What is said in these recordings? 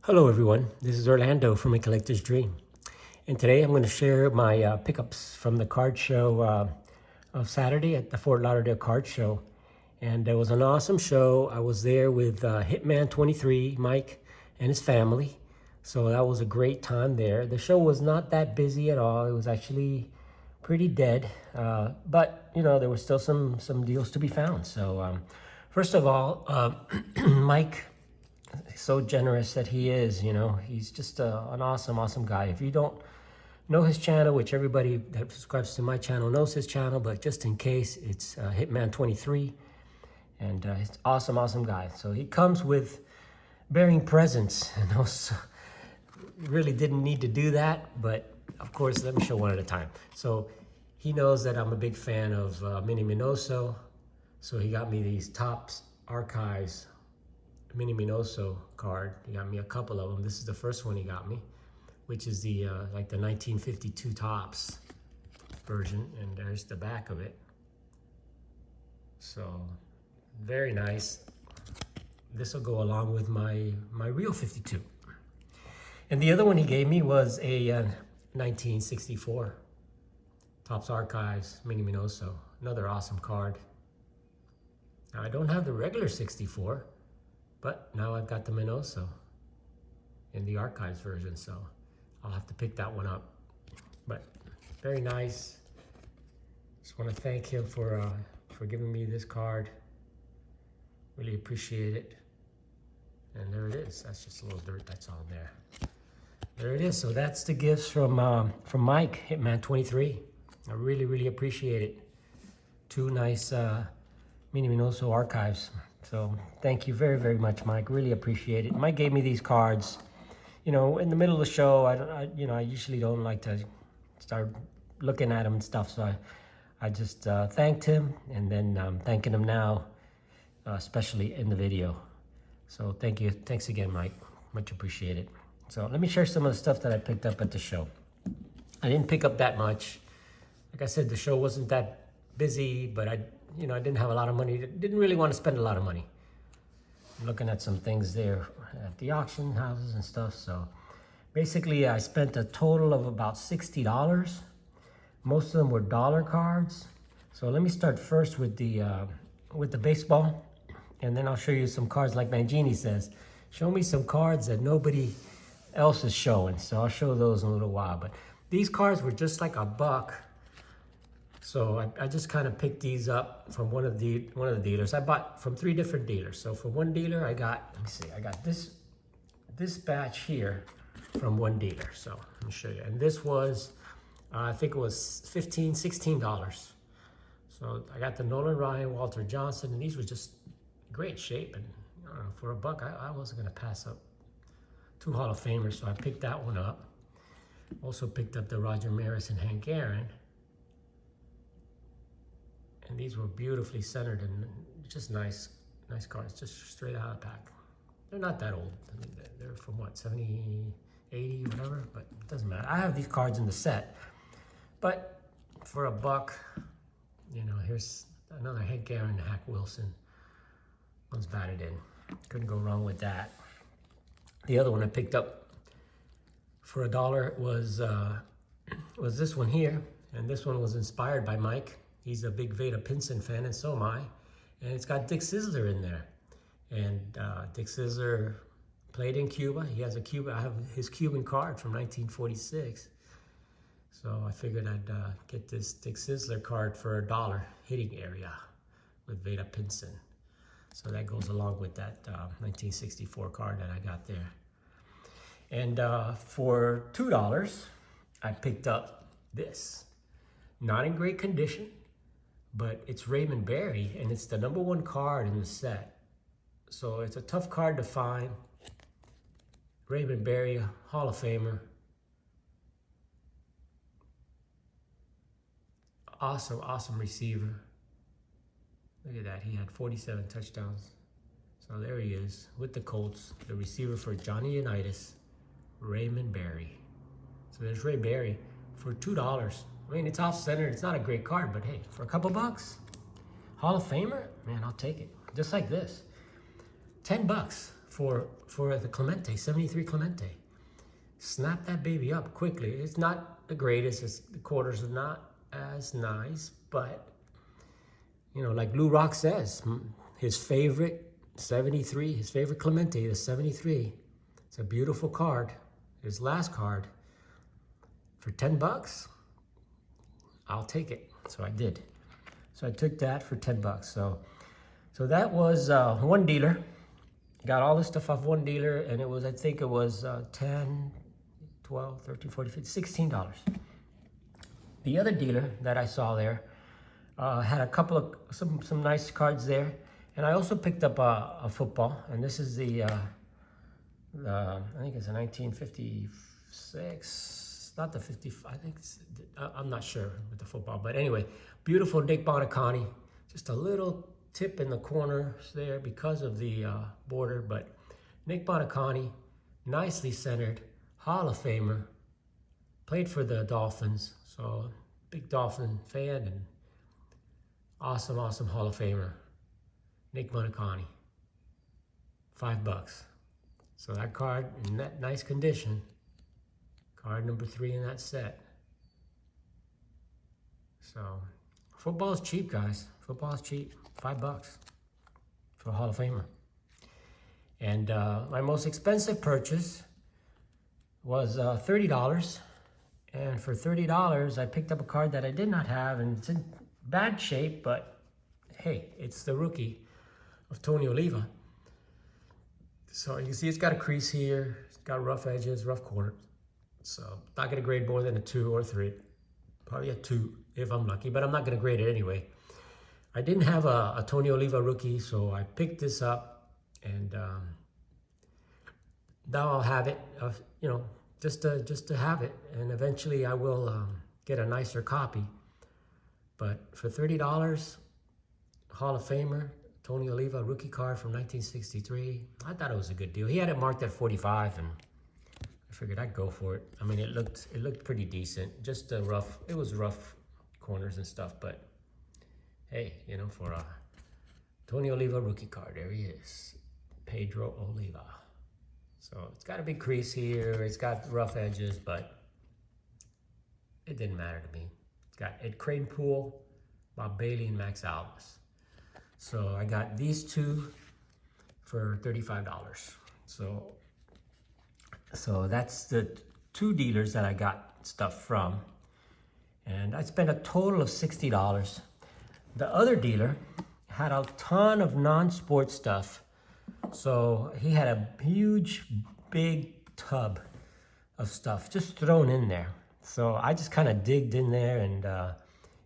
Hello everyone, this is Orlando from A Collector's Dream. And today I'm going to share my pickups from the card show of Saturday at the Fort Lauderdale Card Show. And it was an awesome show. I was there with Hitman 23, Mike, and his family. So that was a great time there. The show was not that busy at all. It was actually pretty dead. But, you know, there were still some deals to be found. So first of all, Mike, so generous that he is, you know, he's just an awesome guy. If you don't know his channel, which everybody that subscribes to my channel knows his channel, but just in case, it's Hitman 23, and he's awesome guy. So he comes with bearing presents, and also really didn't need to do that, but of course, let me show one at a time. So he knows that I'm a big fan of Minnie Minoso, so he got me these Topps Archives Minnie Minoso card. He got me a couple of them. This is the first one he got me, which is the like the 1952 Topps version, and there's the back of it. So very nice. This will go along with my real 52. And the other one he gave me was a 1964 Topps Archives Minnie Minoso. Another awesome card. Now, I don't have the regular 64, but now I've got the Minoso in the Archives version, so I'll have to pick that one up. But very nice. Just want to thank him for giving me this card. Really appreciate it. And there it is. That's just a little dirt that's on there. There it is. So that's the gifts from Mike, Hitman 23. I really appreciate it. Two nice Minnie Minoso Archives. So thank you very much, Mike. Really appreciate it. Mike gave me these cards, you know, in the middle of the show. I usually don't like to start looking at them and stuff. So I just thanked him, and then I'm thanking him now, especially in the video. So thank you. Thanks again, Mike. Much appreciated. So let me share some of the stuff that I picked up at the show. I didn't pick up that much. Like I said, the show wasn't that busy, but I didn't have a lot of money. Didn't really want to spend a lot of money. I'm looking at some things there at the auction houses and stuff. So basically, I spent a total of about $60. Most of them were dollar cards. So let me start first with the baseball, and then I'll show you some cards. Like Mangini says, show me some cards that nobody else is showing. So I'll show those in a little while. But these cards were just like $1. So I just kind of picked these up from one of the dealers. I bought from 3 different dealers. So from one dealer, I got this batch here from one dealer. So let me show you. And this was, I think it was $15, $16. So I got the Nolan Ryan, Walter Johnson, and these were just great shape. And for $1, I wasn't gonna pass up 2 Hall of Famers, so I picked that one up. Also picked up the Roger Maris and Hank Aaron. And these were beautifully centered and just nice cards, just straight out of the pack. They're not that old. I mean, they're from what, 70, 80, whatever, but it doesn't matter. I have these cards in the set, but for $1, you know, here's another Hank Aaron and Hack Wilson. One's batted in. Couldn't go wrong with that. The other one I picked up for $1 was this one here, and this one was inspired by Mike. He's a big Veda Pinson fan, and so am I. And it's got Dick Sisler in there. And Dick Sisler played in Cuba. He has I have his Cuban card from 1946. So I figured I'd get this Dick Sisler card for $1 hitting area with Veda Pinson. So that goes along with that 1964 card that I got there. And for $2, I picked up this. Not in great condition, but it's Raymond Berry, and it's the #1 card in the set. So it's a tough card to find. Raymond Berry, Hall of Famer. Awesome receiver. Look at that, he had 47 touchdowns. So there he is with the Colts, the receiver for Johnny Unitas, Raymond Berry. So there's Ray Berry for $2. I mean, it's off-centered. It's not a great card, but hey, for a couple bucks, Hall of Famer, man, I'll take it. Just like this, $10 for the Clemente, 73 Clemente. Snap that baby up quickly. It's not the greatest. The quarters are not as nice, but you know, like Blue Rock says, his favorite 73, his favorite Clemente is 73. It's a beautiful card. His last card for 10 bucks. I'll take it. So I did. So I took that for 10 bucks. So that was one dealer. Got all this stuff off one dealer, and it was, I think it was 10, 12, 13, 14, 15, $16. The other dealer that I saw there had a couple of, some nice cards there. And I also picked up a football, and this is the I think it's a 1956, not the 55, I think it's, I'm not sure with the football, but anyway, beautiful Nick Buoniconti, just a little tip in the corners there because of the border, but Nick Buoniconti, nicely centered, Hall of Famer, played for the Dolphins, so big Dolphin fan and awesome Hall of Famer, Nick Buoniconti, $5. So that card in that nice condition, card number 3 in that set. So football is cheap, guys. Football is cheap, $5 for a Hall of Famer. And my most expensive purchase was $30. And for $30, I picked up a card that I did not have, and it's in bad shape, but hey, it's the rookie of Tony Oliva. So you can see it's got a crease here, it's got rough edges, rough corners. So not gonna grade more than a 2 or 3, probably a 2 if I'm lucky, but I'm not gonna grade it anyway. I didn't have a Tony Oliva rookie, so I picked this up, and now I'll have it, you know, just to have it, and eventually I will get a nicer copy. But for $30, Hall of Famer, Tony Oliva rookie card from 1963. I thought it was a good deal. He had it marked at 45, and I figured I'd go for it. I mean, it looked pretty decent. Just a rough, it was rough corners and stuff, but hey, you know, for a Tony Oliva rookie card, there he is, Pedro Oliva. So it's got a big crease here. It's got rough edges, but it didn't matter to me. It's got Ed Kranepool, Bob Bailey, and Max Alvis. So I got these two for $35. So that's the 2 dealers that I got stuff from. And I spent a total of $60. The other dealer had a ton of non-sport stuff. So he had a huge, big tub of stuff just thrown in there. So I just kind of digged in there, and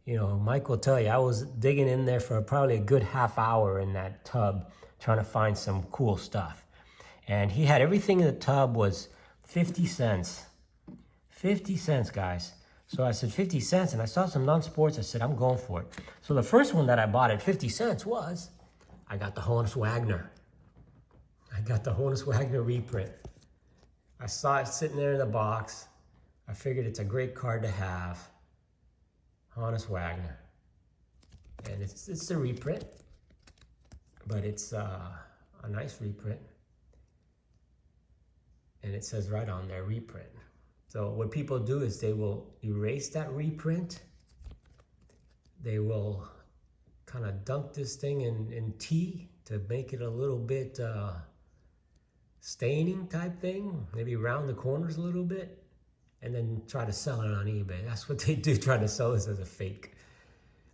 you know, Mike will tell you, I was digging in there for probably a good half hour in that tub trying to find some cool stuff. And he had everything in the tub was 50 cents. 50 cents, guys. So I said 50 cents, and I saw some non-sports. I said, I'm going for it. So the first one that I bought at 50 cents was, I got the Honus Wagner. I got the Honus Wagner reprint. I saw it sitting there in the box. I figured it's a great card to have. Honus Wagner. And it's a reprint, but it's a nice reprint. And it says right on there, reprint. So what people do is they will erase that reprint. They will kind of dunk this thing in tea to make it a little bit staining type thing, maybe round the corners a little bit, and then try to sell it on eBay. That's what they do, try to sell this as a fake.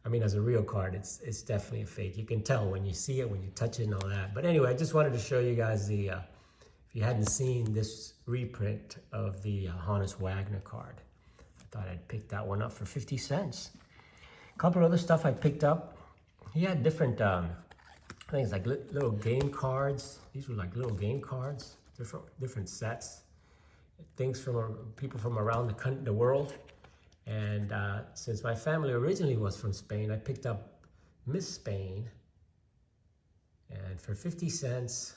I mean, as a real card, it's definitely a fake. You can tell when you see it, when you touch it and all that. But anyway, I just wanted to show you guys the, if you hadn't seen this reprint of the Honus Wagner card, I thought I'd pick that one up for 50 cents. A couple other stuff I picked up. He had different things like little game cards. These were like little game cards, different sets. Things from people from around the world. And since my family originally was from Spain, I picked up Miss Spain. And for 50 cents,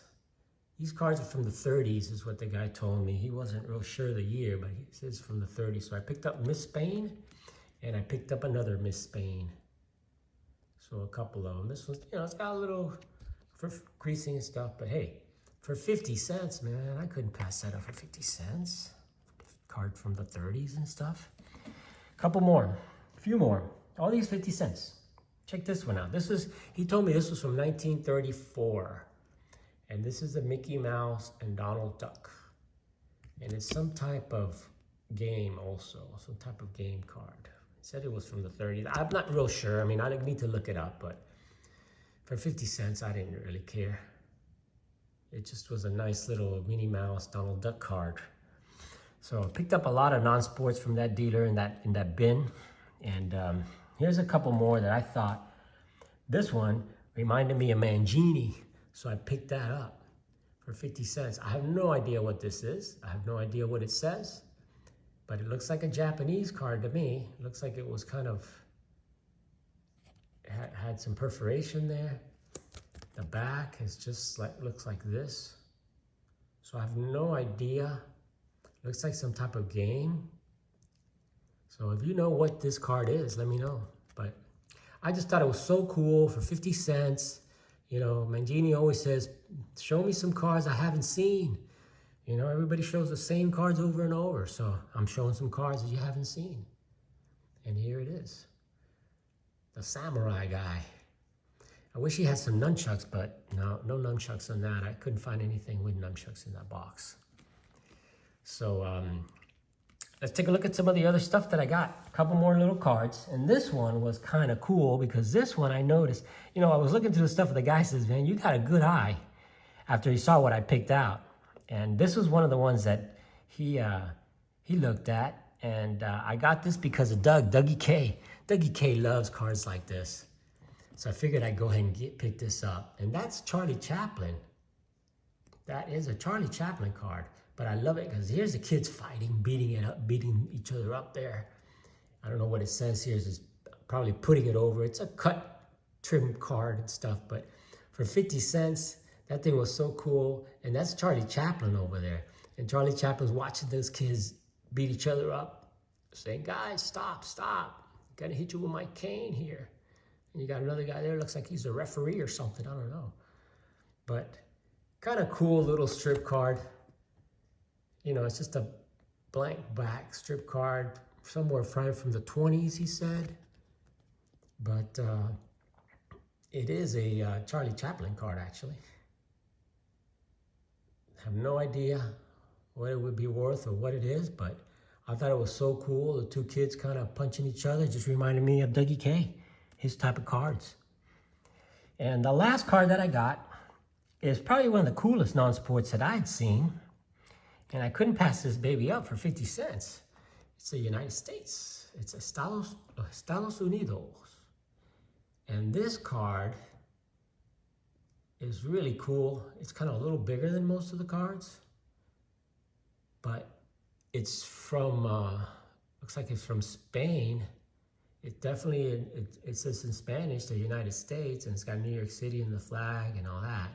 these cards are from the 30s is what the guy told me. He wasn't real sure the year, but he says from the 30s. So I picked up Miss Spain, and I picked up another Miss Spain. So a couple of them. This one's, you know, it's got a little for creasing and stuff, but hey, for 50 cents, man. I couldn't pass that up for 50 cents. Card from the 30s and stuff. Couple more, a few more. All these 50 cents. Check this one out. He told me this was from 1934. And this is a Mickey Mouse and Donald Duck. And it's some type of game also, some type of game card. He said it was from the 30s. I'm not real sure. I mean, I need to look it up, but for 50 cents, I didn't really care. It just was a nice little Minnie Mouse, Donald Duck card. So I picked up a lot of non-sports from that dealer in that bin. And here's a couple more that I thought, this one reminded me of Mangini. So I picked that up for 50 cents. I have no idea what this is. I have no idea what it says, but it looks like a Japanese card to me. It looks like it was kind of, had some perforation there. The back is just like, looks like this. So I have no idea. Looks like some type of game. So if you know what this card is, let me know. But I just thought it was so cool for 50 cents. You know, Mangini always says, show me some cards I haven't seen. You know, everybody shows the same cards over and over. So I'm showing some cards that you haven't seen. And here it is. The samurai guy. I wish he had some nunchucks, but no nunchucks on that. I couldn't find anything with nunchucks in that box. So let's take a look at some of the other stuff that I got. A couple more little cards. And this one was kind of cool because this one I noticed, you know, I was looking through the stuff and the guy says, man, you got a good eye after he saw what I picked out. And this was one of the ones that he looked at. And I got this because of Dougie K. Dougie K loves cards like this. So I figured I'd go ahead and pick this up. And that's Charlie Chaplin. That is a Charlie Chaplin card. But I love it because here's the kids fighting, beating each other up there. I don't know what it says here. It's probably putting it over. It's a cut, trim card and stuff. But for 50 cents, that thing was so cool. And that's Charlie Chaplin over there. And Charlie Chaplin's watching those kids beat each other up, saying, guys, stop, stop. I'm gonna hit you with my cane here. And you got another guy there, looks like he's a referee or something, I don't know. But kind of cool little strip card. You know, it's just a blank back strip card, somewhere from the 20s, he said. But it is a Charlie Chaplin card, actually. I have no idea what it would be worth or what it is, but I thought it was so cool. The two kids kind of punching each other just reminded me of Dougie K, his type of cards. And the last card that I got is probably one of the coolest non-sports that I'd seen. And I couldn't pass this baby up for 50 cents. It's the United States. It's Estados Unidos. And this card is really cool. It's kind of a little bigger than most of the cards. But it's from, looks like it's from Spain. It definitely, it says in Spanish, the United States, and it's got New York City and the flag and all that.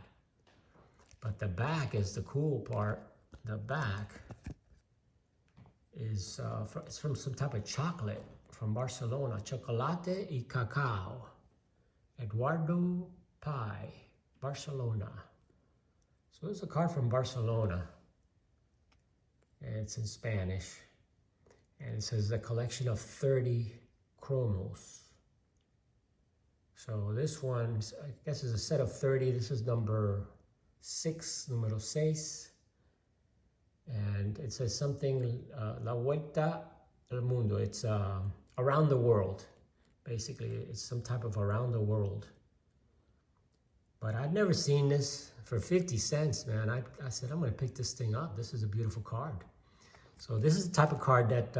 But the back is the cool part. The back is it's from some type of chocolate from Barcelona. Chocolate y cacao. Eduardo Pie, Barcelona. So it's a card from Barcelona. And it's in Spanish. And it says a collection of 30 cromos. So this one, I guess, is a set of 30. This is number 6, numero 6. And it says something, La Vuelta al Mundo. It's around the world. Basically, it's some type of around the world. But I'd never seen this for 50 cents, man. I said, I'm going to pick this thing up. This is a beautiful card. So this is the type of card that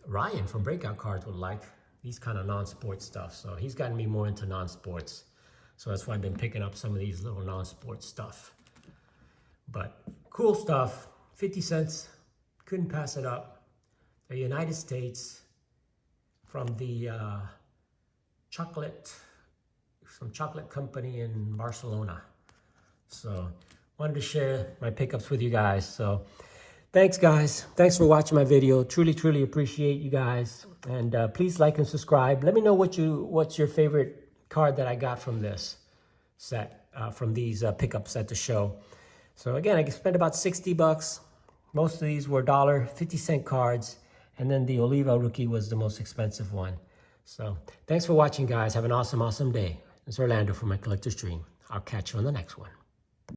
Ryan from Breakout Cards would like. These kind of non-sports stuff. So he's gotten me more into non-sports. So that's why I've been picking up some of these little non-sports stuff. But cool stuff, 50 cents, couldn't pass it up. The United States from the chocolate company in Barcelona. So wanted to share my pickups with you guys. So thanks guys, thanks for watching my video. Truly appreciate you guys. And please like and subscribe. Let me know what's your favorite card that I got from this set. from these pickups at the show. So again, I spent about $60. Most of these were $1.50 cards, and then the Oliva Rookie was the most expensive one. So thanks for watching, guys. Have an awesome, awesome day. It's Orlando from My Collector's Dream. I'll catch you on the next one.